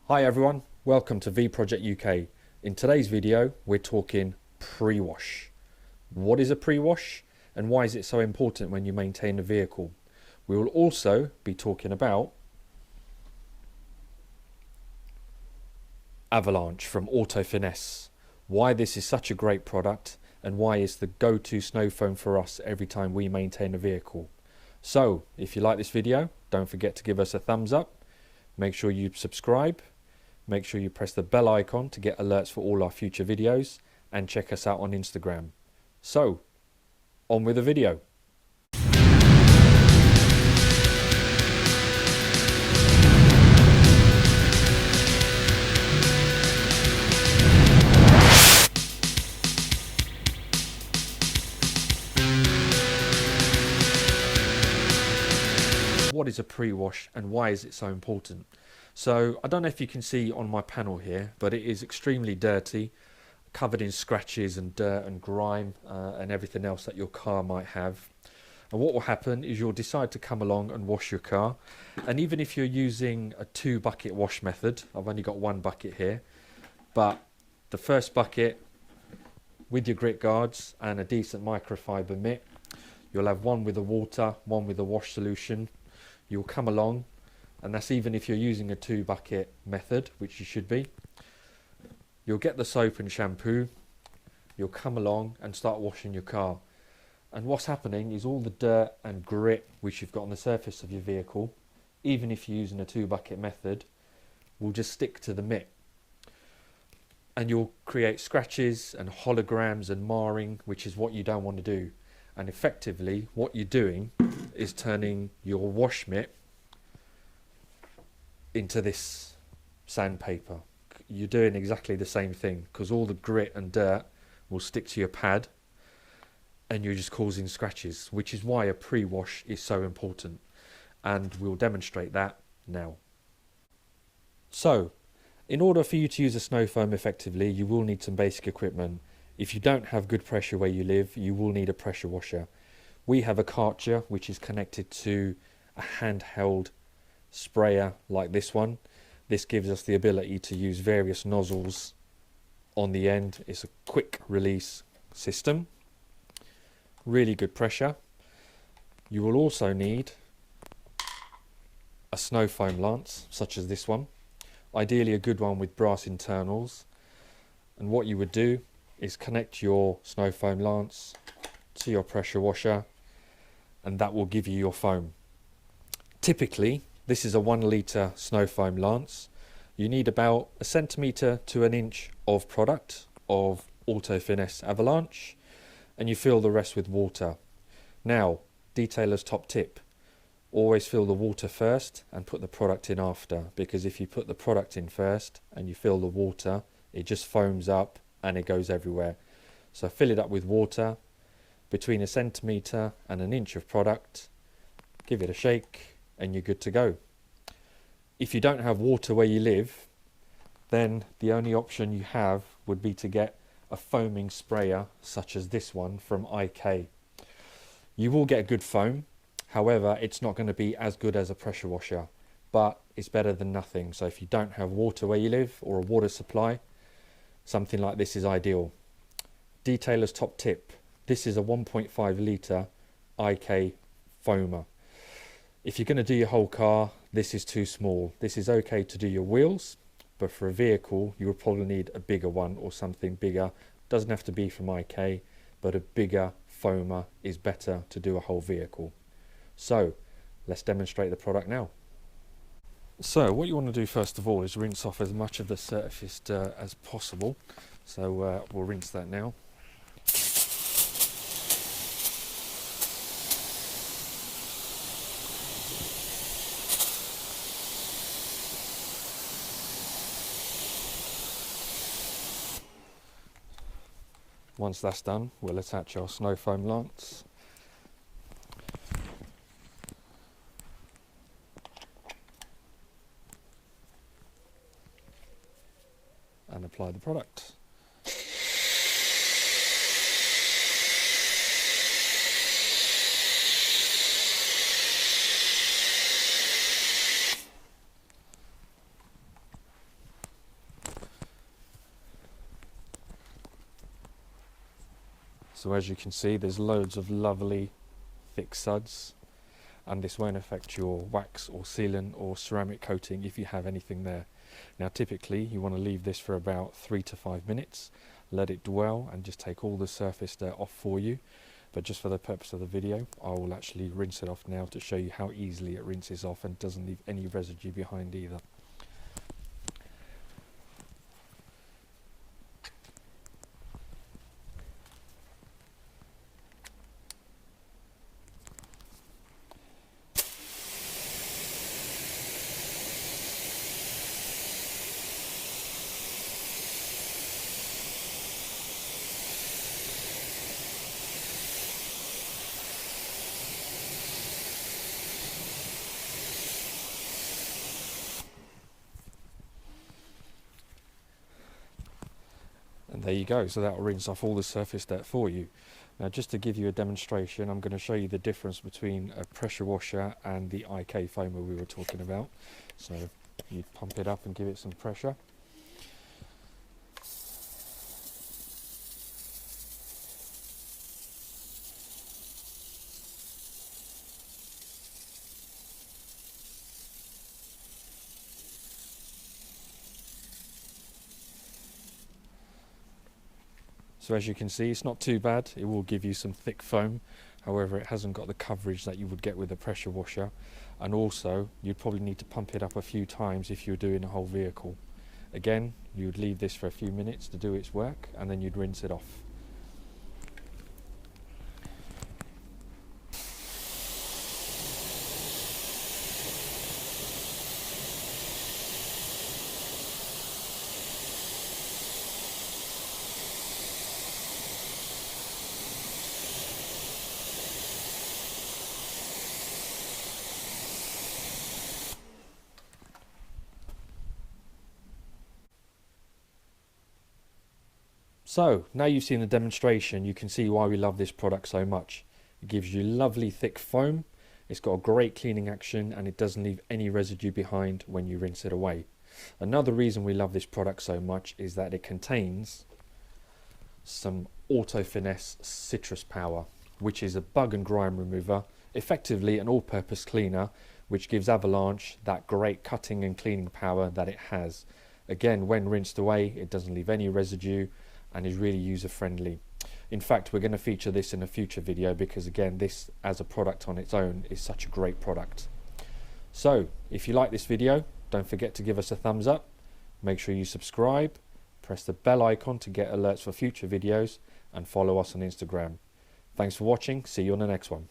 Hi everyone, welcome to V Project UK. In today's video we're talking pre-wash. What is a pre-wash and why is it so important when you maintain a vehicle? We will also be talking about Avalanche from AutoFinesse, why this is such a great product and why it's the go-to snow foam for us every time we maintain a vehicle. So if you like this video, don't forget to give us a thumbs up, make sure you subscribe, make sure you press the bell icon to get alerts for all our future videos, and check us out on Instagram. So, on with the video. What is a pre-wash and why is it so important? So I don't know if you can see on my panel here, but it is extremely dirty, covered in scratches and dirt and grime and everything else that your car might have. And what will happen is you'll decide to come along and wash your car. And even if you're using a 2-bucket wash method, I've only got 1 bucket here, but the first bucket with your grit guards and a decent microfiber mitt, you'll have one with the water, one with the wash solution. You'll come along, and that's even if you're using a 2-bucket method, which you should be. You'll get the soap and shampoo, you'll come along and start washing your car. And what's happening is all the dirt and grit which you've got on the surface of your vehicle, even if you're using a 2-bucket method, will just stick to the mitt. And you'll create scratches and holograms and marring, which is what you don't want to do. And effectively, what you're doing is turning your wash mitt into this sandpaper. You're doing exactly the same thing because all the grit and dirt will stick to your pad and you're just causing scratches, which is why a pre-wash is so important, and we'll demonstrate that now. So in order for you to use a snow foam effectively, you will need some basic equipment. If you don't have good pressure where you live, you will need a pressure washer. We have a Karcher which is connected to a handheld sprayer like this one. This gives us the ability to use various nozzles on the end. It's a quick release system, really good pressure. You will also need a snow foam lance such as this one, ideally a good one with brass internals. And what you would do is connect your snow foam lance to your pressure washer and that will give you your foam. Typically this is a 1 litre snow foam lance. You need about 1 centimetre to 1 inch of product of AutoFinesse Avalanche and you fill the rest with water. Now, detailer's top tip, always fill the water first and put the product in after, because if you put the product in first and you fill the water, it just foams up and it goes everywhere. So fill it up with water, between 1 centimetre and 1 inch of product, give it a shake and you're good to go. If you don't have water where you live, then the only option you have would be to get a foaming sprayer such as this one from IK. You will get good foam, however it's not going to be as good as a pressure washer, but it's better than nothing. So if you don't have water where you live or a water supply, something like this is ideal. Detailer's top tip, this is a 1.5 litre IK foamer. If you're going to do your whole car, this is too small. This is okay to do your wheels, but for a vehicle you will probably need a bigger one or something bigger. Doesn't have to be from IK, but a bigger foamer is better to do a whole vehicle. So let's demonstrate the product now. So what you want to do first of all is rinse off as much of the surface dirt as possible. So we'll rinse that now. Once that's done, we'll attach our snow foam lance. And apply the product. So as you can see, there's loads of lovely thick suds, and this won't affect your wax or sealant or ceramic coating if you have anything there. Now typically you want to leave this for about 3 to 5 minutes, let it dwell and just take all the surface dirt off for you. But just for the purpose of the video, I will actually rinse it off now to show you how easily it rinses off and doesn't leave any residue behind either. And there you go, so that will rinse off all the surface dirt for you. Now just to give you a demonstration, I'm going to show you the difference between a pressure washer and the IK foamer we were talking about. So you pump it up and give it some pressure. So as you can see, it's not too bad. It will give you some thick foam. However, it hasn't got the coverage that you would get with a pressure washer. And also, you'd probably need to pump it up a few times if you're doing a whole vehicle. Again, you would leave this for a few minutes to do its work, and then you'd rinse it off. So now you've seen the demonstration, you can see why we love this product so much. It gives you lovely thick foam, it's got a great cleaning action, and it doesn't leave any residue behind when you rinse it away. Another reason we love this product so much is that it contains some AutoFinesse Citrus Power, which is a bug and grime remover, effectively an all-purpose cleaner, which gives Avalanche that great cutting and cleaning power that it has. Again, when rinsed away, it doesn't leave any residue and is really user friendly. In fact, we're going to feature this in a future video because again, this as a product on its own is such a great product. So if you like this video, don't forget to give us a thumbs up, make sure you subscribe, press the bell icon to get alerts for future videos, and follow us on Instagram. Thanks for watching, see you on the next one.